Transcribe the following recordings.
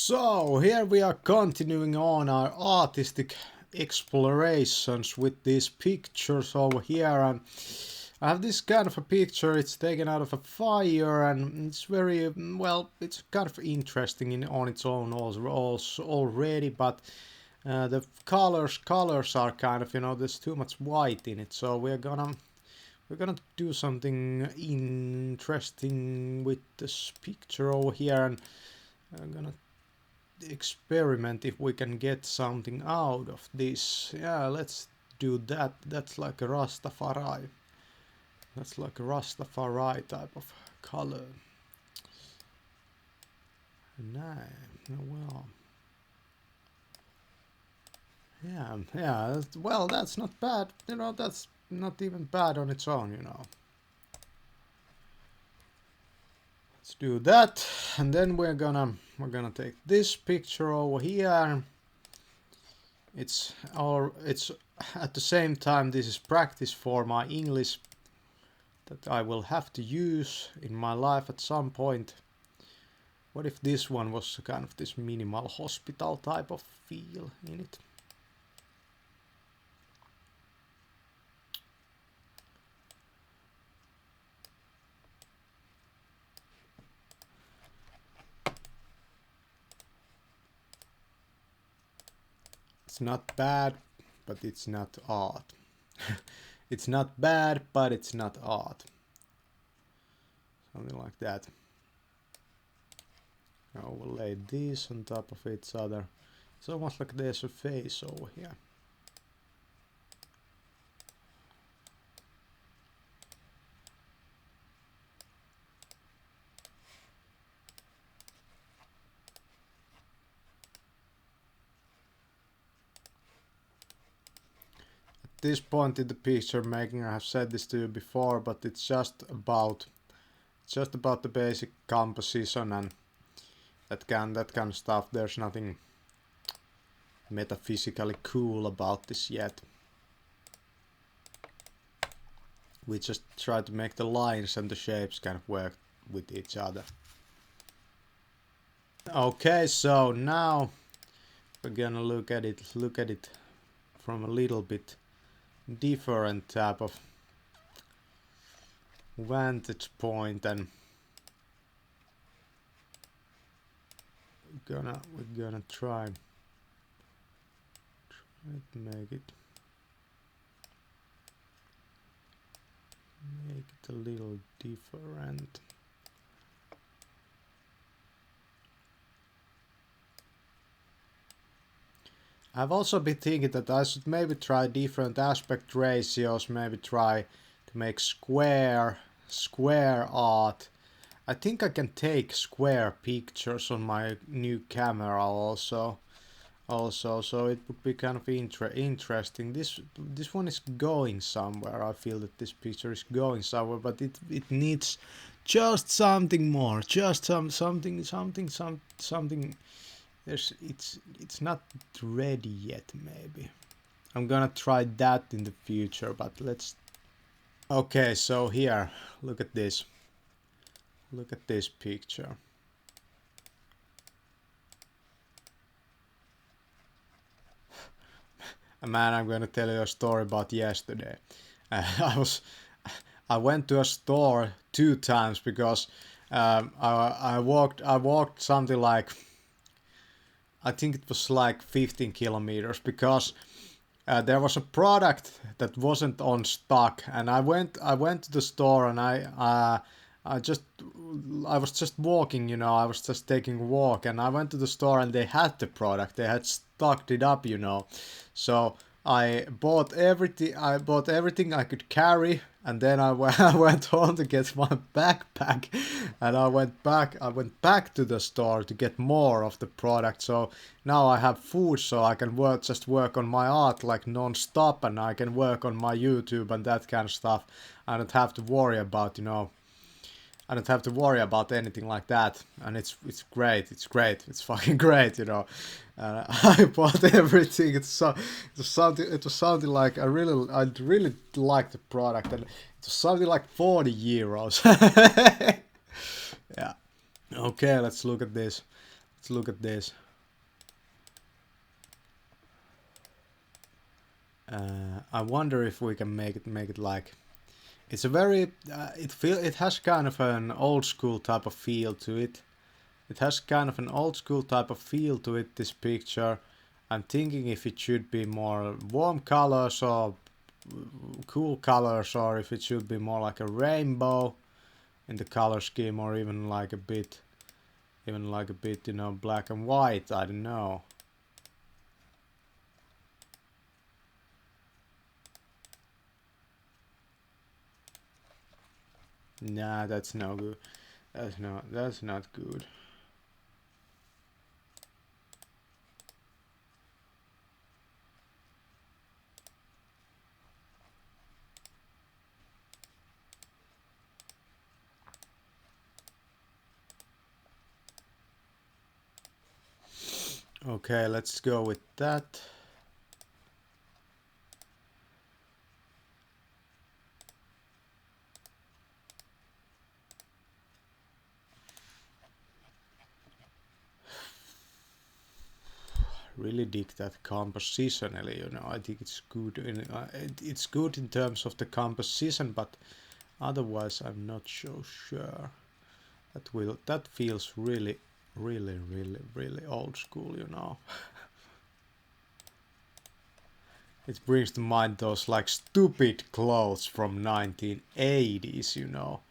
So here we are continuing on our artistic explorations with these pictures over here, and I have this kind of a picture. It's taken out of a fire, and it's very well, it's kind of interesting on its own also already, but the colors are kind of, there's too much white in it, so we're gonna do something interesting with this picture over here, and I'm gonna experiment if we can get something out of this. Yeah, let's do that. That's like a Rastafari. That's like a Rastafari type of color. Nice. Well. Yeah. Well, that's not bad. That's not even bad on its own. Let's do that, and then we're gonna take this picture over here. It's at the same time, this is practice for my English that I will have to use in my life at some point. What if this one was kind of this minimal hospital type of feel in it? It's not bad, but it's not art. It's not bad, but it's not art. Something like that. I will lay these on top of each other. It's almost like there's a face over here. This point in the picture making, I have said this to you before, but it's just about the basic composition and that kind of stuff. There's nothing metaphysically cool about this yet. We just try to make the lines and the shapes kind of work with each other. Okay, so now we're gonna look at it from a little bit different type of vantage point, and we're gonna try to make it a little different. I've also been thinking that I should maybe try different aspect ratios, maybe try to make square art. I think I can take square pictures on my new camera also, so it would be kind of interesting. This one is going somewhere. I feel that this picture is going somewhere, but it needs just something more, just something. It's not ready yet. Maybe I'm gonna try that in the future, but let's. Okay, so here, look at this picture. Man, I'm gonna tell you a story about yesterday. I went to a store 2 times because I walked something like, I think it was like 15 kilometers, because there was a product that wasn't on stock, and I went to the store, and I was just walking, I was just taking a walk, and I went to the store, and they had the product, they had stocked it up, so I bought everything I could carry, and then I went home to get my backpack, and I went back to the store to get more of the product. So now I have food, so I can work on my art like non-stop, and I can work on my YouTube and that kind of stuff. I don't have to worry about, I don't have to worry about anything like that, and it's great. It's fucking great, I bought everything. It was something like I really liked the product, and it was something like 40 euros. Yeah. Okay, let's look at this. Let's look at this. I wonder if we can make it like, it's a very it has kind of an old school type of feel to it. It has kind of an old school type of feel to it, this picture. I'm thinking if it should be more warm colors or cool colors, or if it should be more like a rainbow in the color scheme, or even like a bit, you know, black and white. I don't know. Nah, that's no good. That's not good. Okay, let's go with that. Really dig that compositionally, you know. I think it's good it's good in terms of the composition, but otherwise I'm not so sure. That feels really old school, you know. It brings to mind those like stupid clothes from 1980s, you know.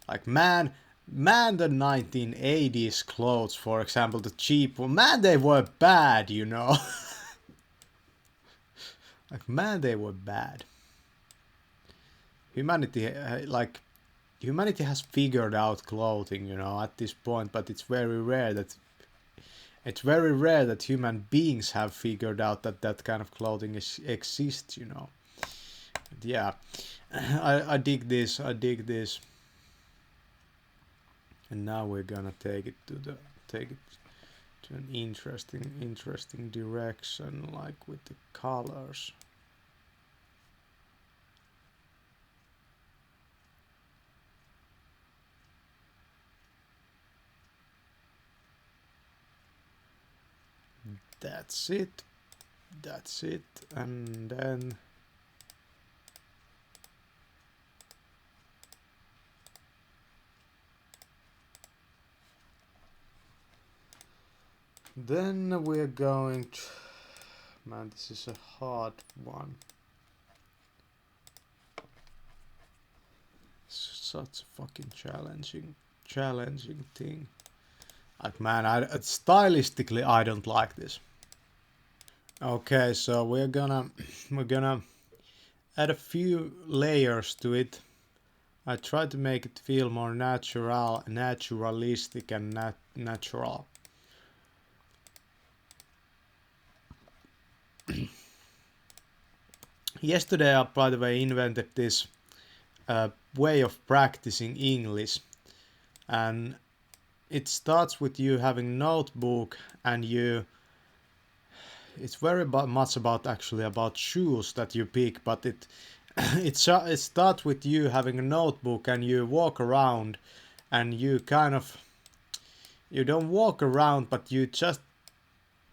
Like man, the 1980s clothes, for example, the cheap one, man, they were bad, you know. Like man, they were bad. Humanity, humanity has figured out clothing, you know, at this point, but it's very rare that human beings have figured out that that kind of clothing exists, you know. But yeah, I dig this. And now we're gonna take it to an interesting direction, like with the colors. That's it. And then we're going to, man, this is a hard one. Such a fucking challenging thing. Like man, stylistically I don't like this. Okay, so we're gonna add a few layers to it. I try to make it feel more naturalistic and natural. Yesterday I, by the way, invented this way of practicing English, and it starts with you having notebook, and it's very much about actually about shoes that you pick, but it it starts with you having a notebook, and you walk around, and you kind of, you don't walk around, but you just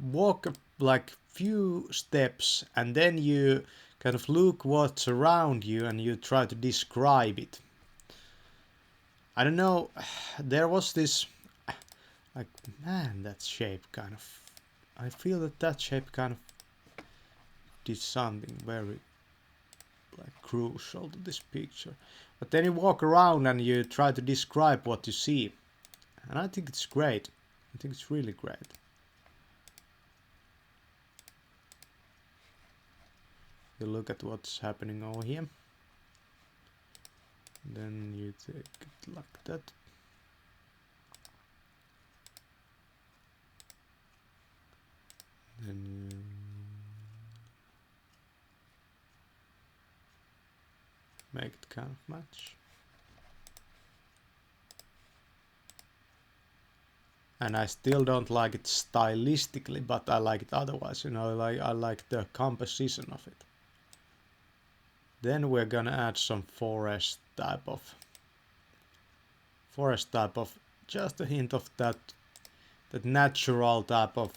walk like few steps, and then you kind of look what's around you, and you try to describe it. I don't know, there was this, like, man, that shape kind of, I feel that shape kind of did something very like crucial to this picture. But then you walk around and you try to describe what you see, and I think it's great. I think it's really great. You look at what's happening over here, then you take it like that. Then you make it kind of match. And I still don't like it stylistically, but I like it otherwise, you know, like I like the composition of it. Then we're gonna add some forest type of, just a hint of that that natural type of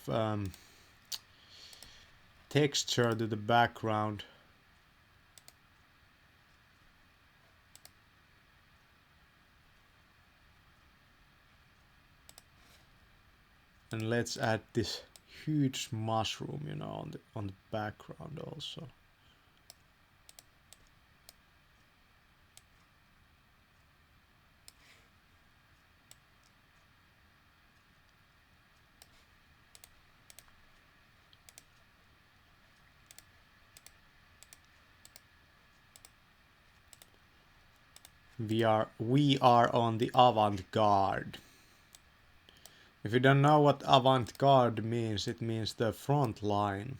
texture to the background. And let's add this huge mushroom, you know, on the background also. We are on the avant-garde. If you don't know what avant-garde means, it means the front line.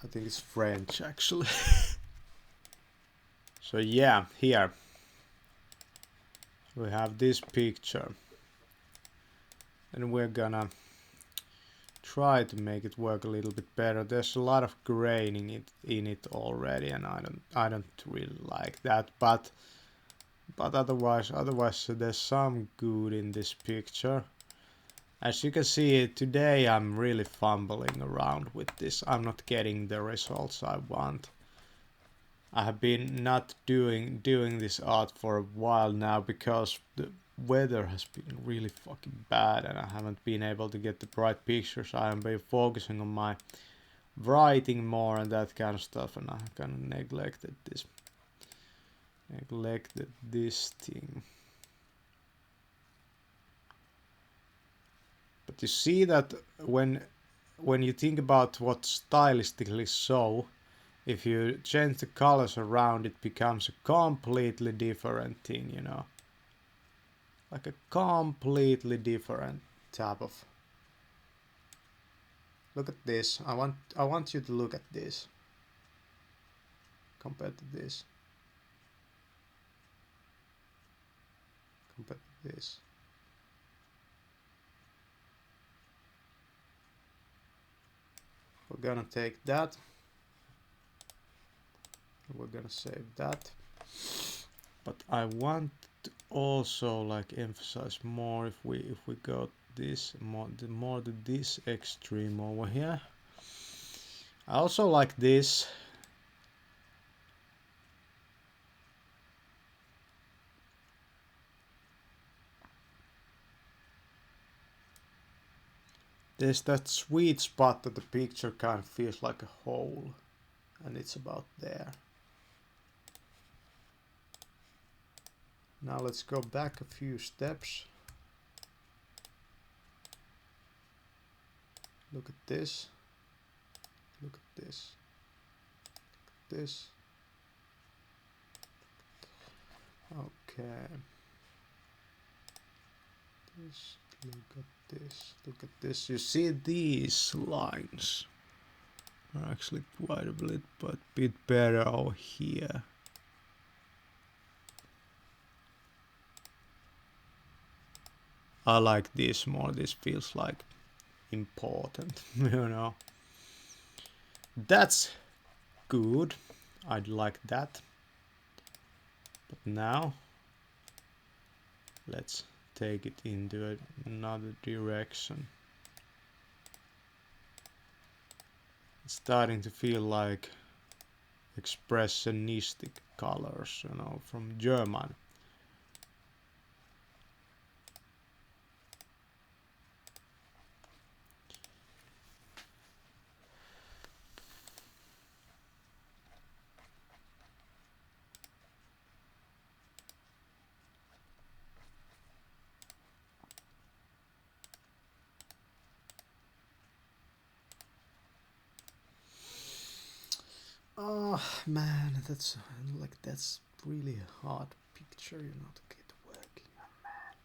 I think it's French actually. So yeah, here we have this picture. And we're gonna try to make it work a little bit better. There's a lot of graining in it already, and I don't really like that. But otherwise there's some good in this picture. As you can see, today I'm really fumbling around with this. I'm not getting the results I want. I have been not doing this art for a while now because the weather has been really fucking bad and I haven't been able to get the bright pictures. I have been focusing on my writing more and that kind of stuff, and I kind of neglected this thing. But you see that when you think about what stylistically so, if you change the colors around, it becomes a completely different thing, you know. Like a completely different type of. Look at this. I want you to look at this compared to this. Compared to this. We're gonna take that. We're gonna save that. But I want to also like emphasize more if we go this more to this extreme over here. I also like this. There's that sweet spot that the picture kind of feels like a hole, and it's about there. Now let's go back a few steps. Look at this. Look at this. Look at this. Okay. This. Look at this. Look at this. You see these lines are actually quite a bit better over here. I like this more. This feels like important, you know. That's good. I'd like that. But now let's take it into another direction. It's starting to feel like expressionistic colors, you know, from German. Oh man, that's really a hard picture, you know, to get working, man.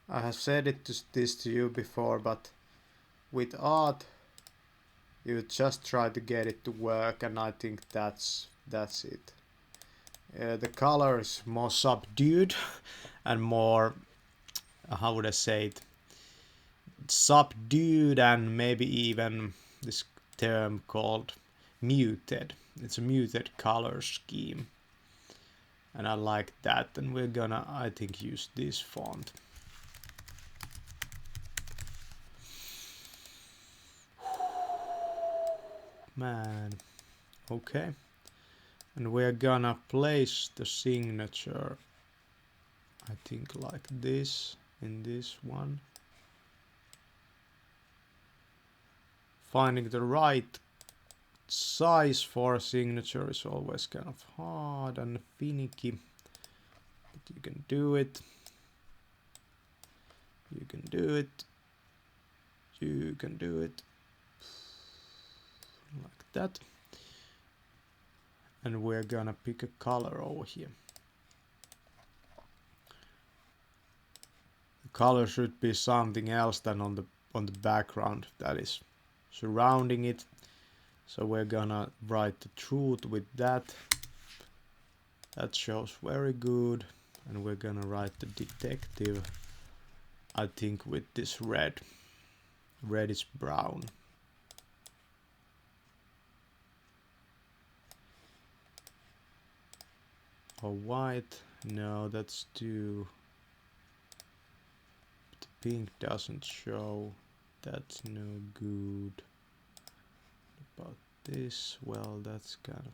I have said this to you before, but with art, you just try to get it to work, and I think that's it. The color is more subdued and more, how would I say it? Subdued, and maybe even this term called muted. It's a muted color scheme, and I like that, and we're gonna, I think, use this font. Man, okay, and we're gonna place the signature, I think, like this, in this one. Finding the right size for a signature is always kind of hard and finicky, but you can do it. You can do it. You can do it. Like that. And we're gonna pick a color over here. The color should be something else than on the background that is surrounding it. So we're gonna write the truth with that. That shows very good. And we're gonna write the detective, I think, with this red. Red is brown. Or white. No, that's too... The pink doesn't show. That's no good. What about this? Well, that's kind of...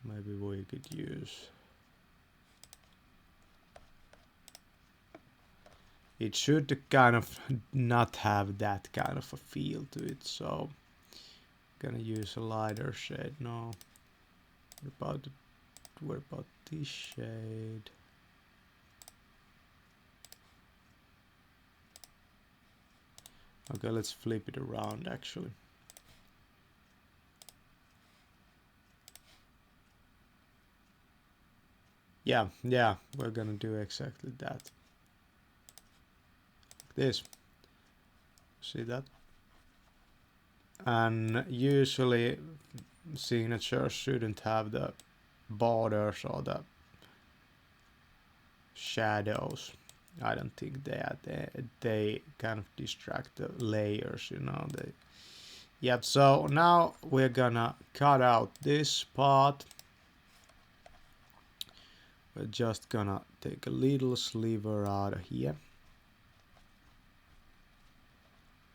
Maybe we could use... It should kind of not have that kind of a feel to it, so... Gonna use a lighter shade. No. What about this shade? Okay, let's flip it around actually. Yeah, we're gonna do exactly that. Like this. See that? And usually signatures shouldn't have the borders or the shadows. I don't think they kind of distract the layers, you know. Yep, so now we're gonna cut out this part. We're just gonna take a little sliver out of here.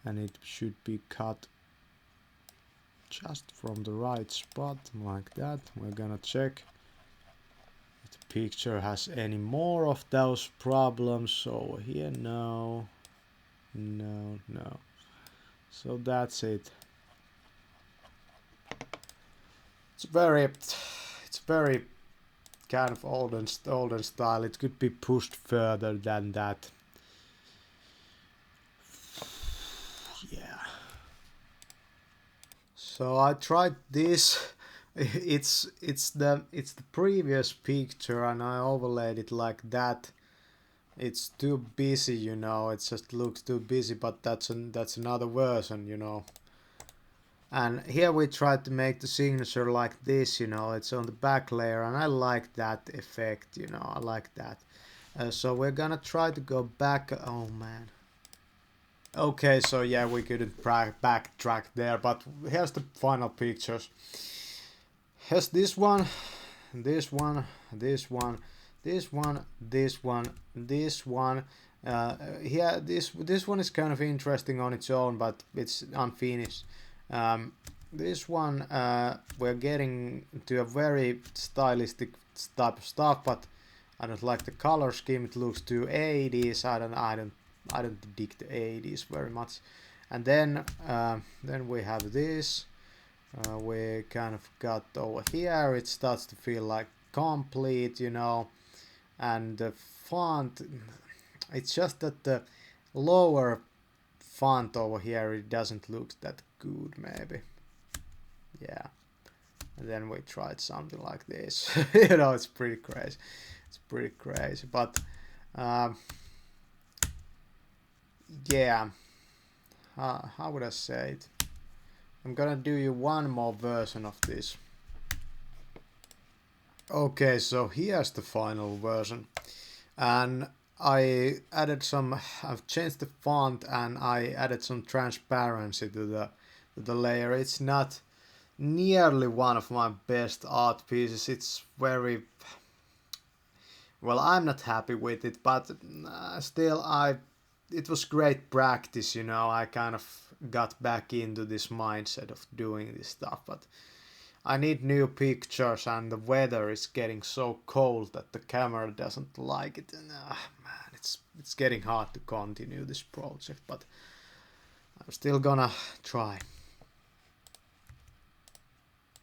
And it should be cut just from the right spot, like that. We're gonna check if the picture has any more of those problems over here. No. So that's it. It's very kind of olden style. It could be pushed further than that. Yeah. So I tried this. It's the previous picture, and I overlaid it like that. It's too busy, you know. It just looks too busy, but that's another version, you know. And here we tried to make the signature like this, you know. It's on the back layer, and I like that effect, you know. I like that. So we're gonna try to go back. Oh man. Okay, so yeah, we couldn't backtrack there, but here's the final pictures. Here's this one, this one, this one, this one, this one, this one. Here, this one is kind of interesting on its own, but it's unfinished. This one, we're getting to a very stylistic type of stuff, but I don't like the color scheme. It looks too 80s. I don't dig the 80s very much. And then we have this. We kind of got over here. It starts to feel like complete, you know. And the font, it's just that the lower font over here, it doesn't look that good, maybe. Yeah. And then we tried something like this. You know, it's pretty crazy. It's pretty crazy, but yeah, how would I say it? I'm gonna do you one more version of this. Okay, so here's the final version, and I added some, I've changed the font and I added some transparency to the layer. It's not nearly one of my best art pieces. It's very well. I'm not happy with it, but still, it was great practice. You know, I kind of got back into this mindset of doing this stuff, but I need new pictures, and the weather is getting so cold that the camera doesn't like it. And man, it's getting hard to continue this project, but I'm still gonna try.